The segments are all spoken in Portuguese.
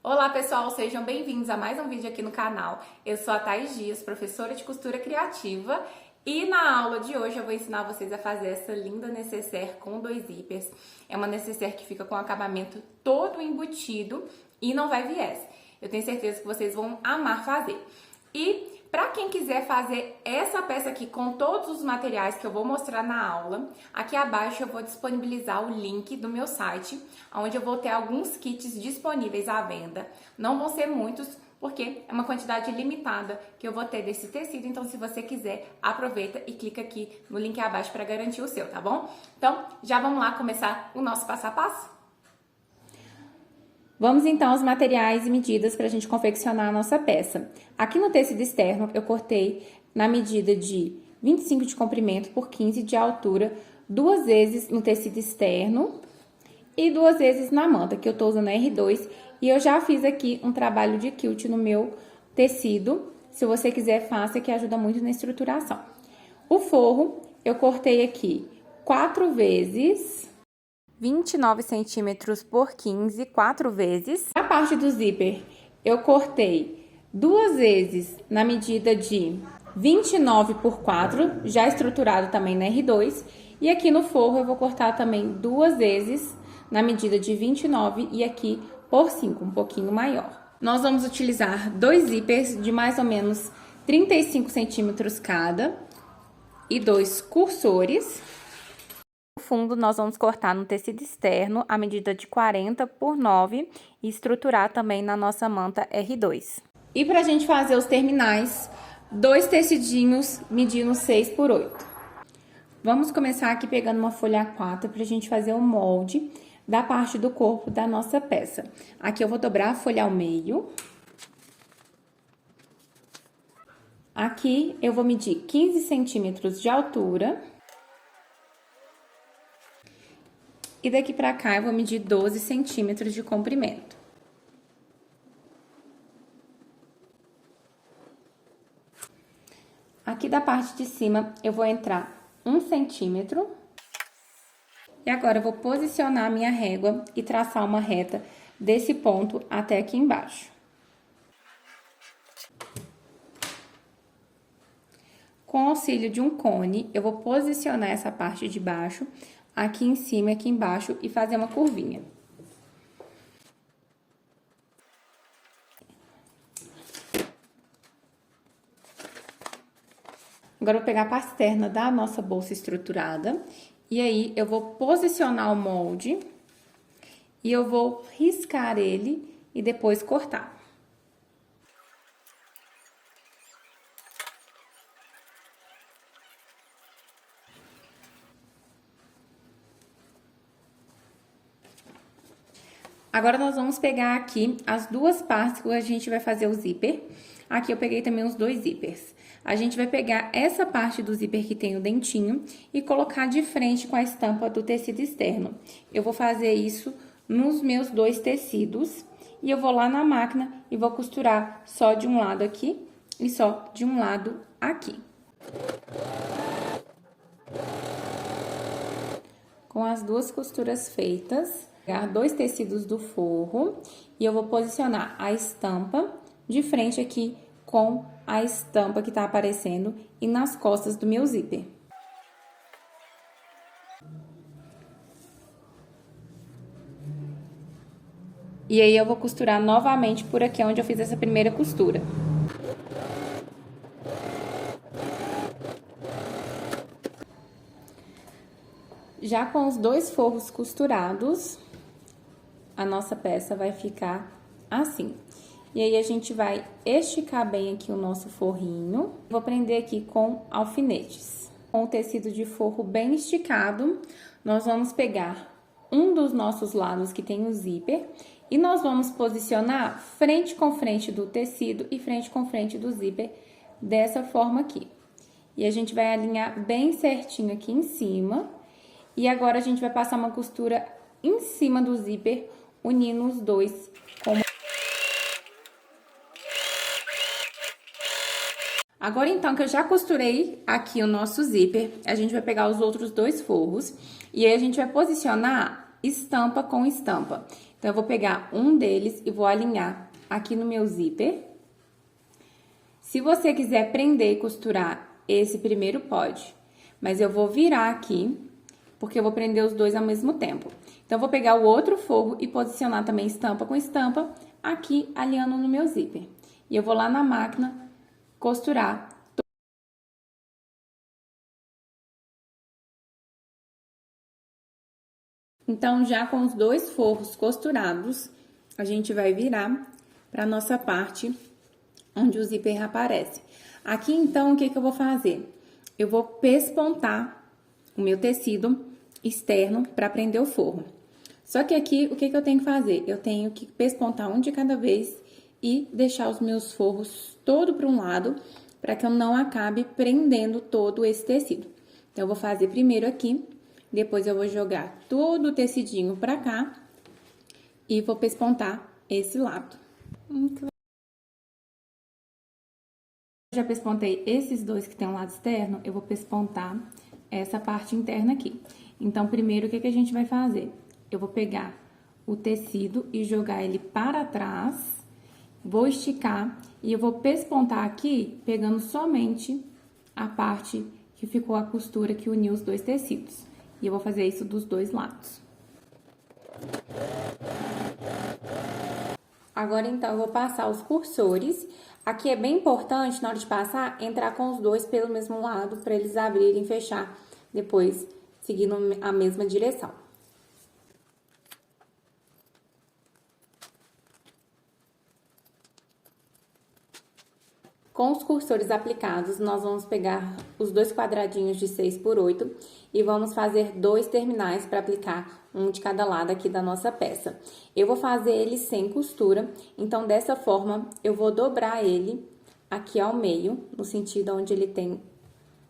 Olá pessoal, sejam bem-vindos a mais um vídeo aqui no canal. Eu sou a Thaís Dias, professora de costura criativa, e na aula de hoje eu vou ensinar vocês a fazer essa linda necessaire com 2 zíperes. É uma necessaire que fica com o acabamento todo embutido e não vai viés. Eu tenho certeza que vocês vão amar fazer. E para quem quiser fazer essa peça aqui com todos os materiais que eu vou mostrar na aula, aqui abaixo eu vou disponibilizar o link do meu site, onde eu vou ter alguns kits disponíveis à venda. Não vão ser muitos, porque é uma quantidade limitada que eu vou ter desse tecido, então se você quiser, aproveita e clica aqui no link abaixo para garantir o seu, tá bom? Então, já vamos lá começar o nosso passo a passo? Vamos então aos materiais e medidas para a gente confeccionar a nossa peça. Aqui no tecido externo, eu cortei na medida de 25 de comprimento por 15 de altura, 2 vezes no tecido externo e 2 vezes na manta, que eu tô usando a R2. E eu já fiz aqui um trabalho de quilt no meu tecido. Se você quiser, faça, que ajuda muito na estruturação. O forro, eu cortei aqui 4 vezes... 29 centímetros por 15, 4 vezes. A parte do zíper, eu cortei 2 vezes na medida de 29 por 4, já estruturado também na R2. E aqui no forro eu vou cortar também 2 vezes na medida de 29 e aqui por 5, um pouquinho maior. Nós vamos utilizar 2 zíperes de mais ou menos 35 centímetros cada e 2 cursores. O fundo nós vamos cortar no tecido externo a medida de 40 por 9 e estruturar também na nossa manta R2. E pra gente fazer os terminais, 2 tecidinhos medindo 6 por 8. Vamos começar aqui pegando uma folha A4 pra gente fazer o molde da parte do corpo da nossa peça. Aqui eu vou dobrar a folha ao meio. Aqui eu vou medir 15 centímetros de altura. E daqui pra cá, eu vou medir 12 centímetros de comprimento. Aqui da parte de cima, eu vou entrar 1 centímetro. E agora, eu vou posicionar a minha régua e traçar uma reta desse ponto até aqui embaixo. Com o auxílio de um cone, eu vou posicionar essa parte de baixo aqui em cima e aqui embaixo e fazer uma curvinha. Agora, eu vou pegar a parte externa da nossa bolsa estruturada e aí eu vou posicionar o molde e eu vou riscar ele e depois cortar. Agora, nós vamos pegar aqui as 2 partes que a gente vai fazer o zíper. Aqui eu peguei também os 2 zíperes. A gente vai pegar essa parte do zíper que tem o dentinho e colocar de frente com a estampa do tecido externo. Eu vou fazer isso nos meus 2 tecidos. E eu vou lá na máquina e vou costurar só de um lado aqui e só de um lado aqui. Com as 2 costuras feitas, pegar 2 tecidos do forro e eu vou posicionar a estampa de frente aqui com a estampa que tá aparecendo e nas costas do meu zíper. E aí, eu vou costurar novamente por aqui onde eu fiz essa primeira costura. Já com os 2 forros costurados, a nossa peça vai ficar assim. E aí, a gente vai esticar bem aqui o nosso forrinho. Vou prender aqui com alfinetes. Com o tecido de forro bem esticado, nós vamos pegar um dos nossos lados que tem o zíper e nós vamos posicionar frente com frente do tecido e frente com frente do zíper dessa forma aqui. E a gente vai alinhar bem certinho aqui em cima. E agora, a gente vai passar uma costura em cima do zíper, unindo os 2 com uma... Agora, então, que eu já costurei aqui o nosso zíper, a gente vai pegar os outros 2 forros e aí a gente vai posicionar estampa com estampa. Então, eu vou pegar um deles e vou alinhar aqui no meu zíper. Se você quiser prender e costurar esse primeiro, pode. Mas eu vou virar aqui, porque eu vou prender os dois ao mesmo tempo. Então, eu vou pegar o outro forro e posicionar também estampa com estampa aqui, alinhando no meu zíper. E eu vou lá na máquina costurar. Então, já com os dois forros costurados, a gente vai virar para nossa parte onde o zíper aparece. Aqui, então, o que eu vou fazer? Eu vou pespontar o meu tecido externo para prender o forro. Só que aqui, o que eu tenho que fazer? Eu tenho que pespontar um de cada vez e deixar os meus forros todo para um lado, para que eu não acabe prendendo todo esse tecido. Então, eu vou fazer primeiro aqui, depois eu vou jogar todo o tecidinho para cá e vou pespontar esse lado. Já pespontei esses dois que tem um lado externo, eu vou pespontar essa parte interna aqui. Então, primeiro, o que a gente vai fazer? Eu vou pegar o tecido e jogar ele para trás, vou esticar e eu vou pespontar aqui, pegando somente a parte que ficou a costura que uniu os dois tecidos. E eu vou fazer isso dos dois lados. Agora, então, eu vou passar os cursores. Aqui é bem importante, na hora de passar, entrar com os dois pelo mesmo lado, para eles abrirem e fechar, depois seguindo a mesma direção. Com os cursores aplicados, nós vamos pegar os dois quadradinhos de 6 por 8 e vamos fazer dois terminais para aplicar um de cada lado aqui da nossa peça. Eu vou fazer ele sem costura, então dessa forma eu vou dobrar ele aqui ao meio, no sentido onde ele tem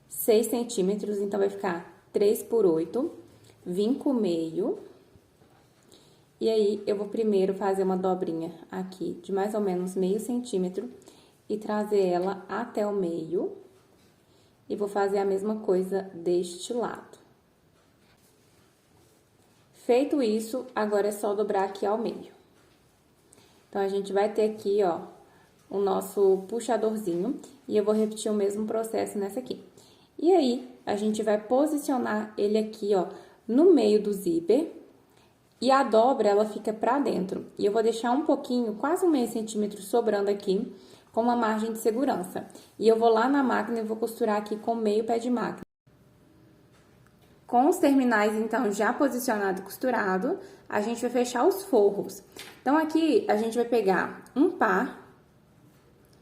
6 centímetros, então vai ficar 3 por 8, vinco o meio. E aí, eu vou primeiro fazer uma dobrinha aqui de mais ou menos meio centímetro e trazer ela até o meio. E vou fazer a mesma coisa deste lado. Feito isso, agora é só dobrar aqui ao meio. Então, a gente vai ter aqui, ó, o nosso puxadorzinho. E eu vou repetir o mesmo processo nessa aqui. E aí, a gente vai posicionar ele aqui, ó, no meio do zíper. E a dobra, ela fica pra dentro. E eu vou deixar um pouquinho, quase um meio centímetro sobrando aqui, com uma margem de segurança. E eu vou lá na máquina e vou costurar aqui com meio pé de máquina. Com os terminais, então, já posicionado e costurado, a gente vai fechar os forros. Então, aqui, a gente vai pegar um par,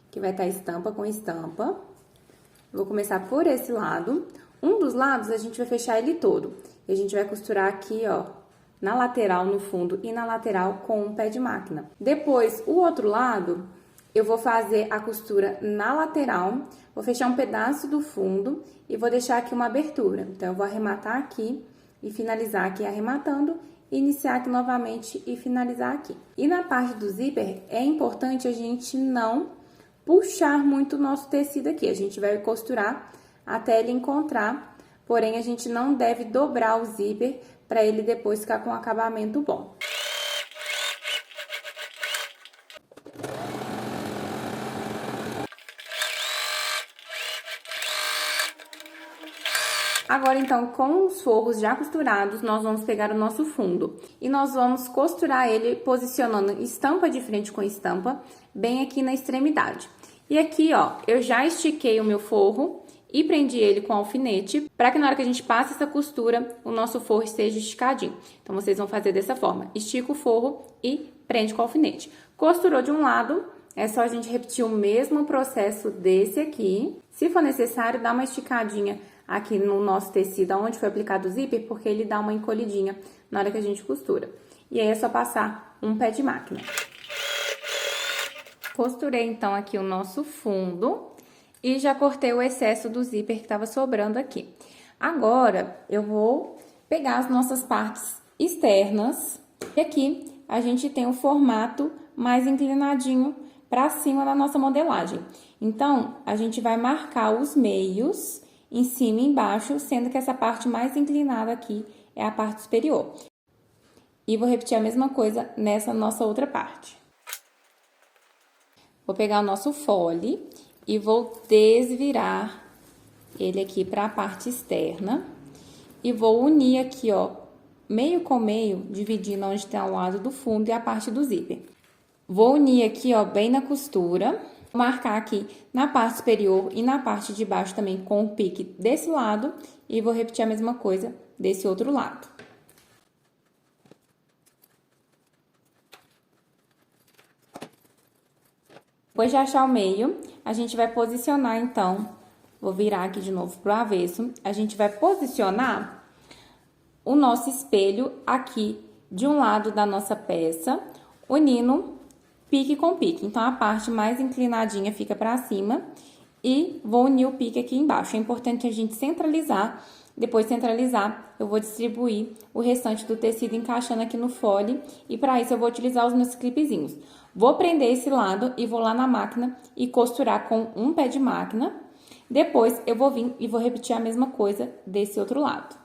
que vai estar estampa com estampa. Vou começar por esse lado. Um dos lados, a gente vai fechar ele todo. E a gente vai costurar aqui, ó, na lateral, no fundo e na lateral com um pé de máquina. Depois, o outro lado, eu vou fazer a costura na lateral, vou fechar um pedaço do fundo e vou deixar aqui uma abertura. Então, eu vou arrematar aqui e finalizar aqui arrematando, iniciar aqui novamente e finalizar aqui. E na parte do zíper, é importante a gente não puxar muito o nosso tecido aqui. A gente vai costurar até ele encontrar, porém, a gente não deve dobrar o zíper para ele depois ficar com um acabamento bom. Agora, então, com os forros já costurados, nós vamos pegar o nosso fundo. E nós vamos costurar ele posicionando estampa de frente com estampa, bem aqui na extremidade. E aqui, ó, eu já estiquei o meu forro e prendi ele com alfinete, para que na hora que a gente passa essa costura, o nosso forro esteja esticadinho. Então, vocês vão fazer dessa forma. Estica o forro e prende com alfinete. Costurou de um lado, é só a gente repetir o mesmo processo desse aqui. Se for necessário, dá uma esticadinha aqui no nosso tecido, onde foi aplicado o zíper, porque ele dá uma encolhidinha na hora que a gente costura. E aí, é só passar um pé de máquina. Costurei, então, aqui o nosso fundo e já cortei o excesso do zíper que estava sobrando aqui. Agora, eu vou pegar as nossas partes externas. E aqui, a gente tem o formato mais inclinadinho para cima da nossa modelagem. Então, a gente vai marcar os meios em cima e embaixo, sendo que essa parte mais inclinada aqui é a parte superior. E vou repetir a mesma coisa nessa nossa outra parte. Vou pegar o nosso fole e vou desvirar ele aqui para a parte externa. E vou unir aqui, ó, meio com meio, dividindo onde tem o lado do fundo e a parte do zíper. Vou unir aqui, ó, bem na costura. Vou marcar aqui na parte superior e na parte de baixo também com o pique desse lado. E vou repetir a mesma coisa desse outro lado. Depois de achar o meio, a gente vai posicionar, então, vou virar aqui de novo pro avesso, a gente vai posicionar o nosso espelho aqui de um lado da nossa peça, unindo pique com pique. Então, a parte mais inclinadinha fica pra cima e vou unir o pique aqui embaixo. É importante a gente centralizar. Depois de centralizar, eu vou distribuir o restante do tecido encaixando aqui no fole. E para isso, eu vou utilizar os meus clipezinhos. Vou prender esse lado e vou lá na máquina e costurar com um pé de máquina. Depois, eu vou vir e vou repetir a mesma coisa desse outro lado.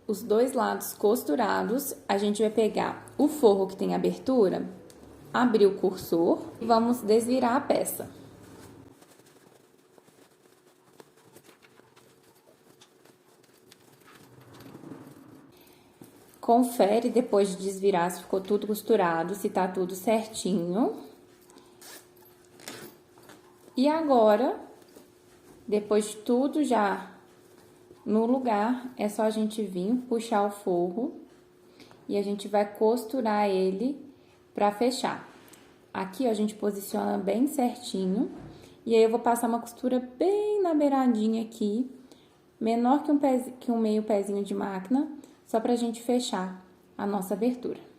Os dois lados costurados, a gente vai pegar o forro que tem abertura, abrir o cursor e vamos desvirar a peça. Confere depois de desvirar se ficou tudo costurado, se tá tudo certinho. E agora, depois de tudo já no lugar, é só a gente vir puxar o forro e a gente vai costurar ele pra fechar. Aqui, ó, a gente posiciona bem certinho e aí eu vou passar uma costura bem na beiradinha aqui, menor que um meio pezinho de máquina, só pra gente fechar a nossa abertura.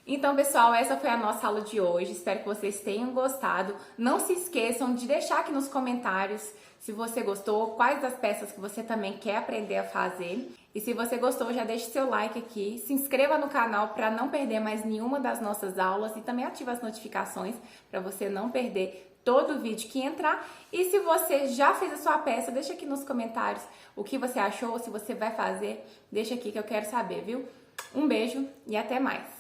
Então, pessoal, essa foi a nossa aula de hoje. Espero que vocês tenham gostado. Não se esqueçam de deixar aqui nos comentários se você gostou, quais das peças que você também quer aprender a fazer. E se você gostou, já deixe seu like aqui, se inscreva no canal para não perder mais nenhuma das nossas aulas e também ative as notificações para você não perder todo o vídeo que entrar. E se você já fez a sua peça, deixa aqui nos comentários o que você achou, se você vai fazer, deixa aqui que eu quero saber, viu? Um beijo e até mais!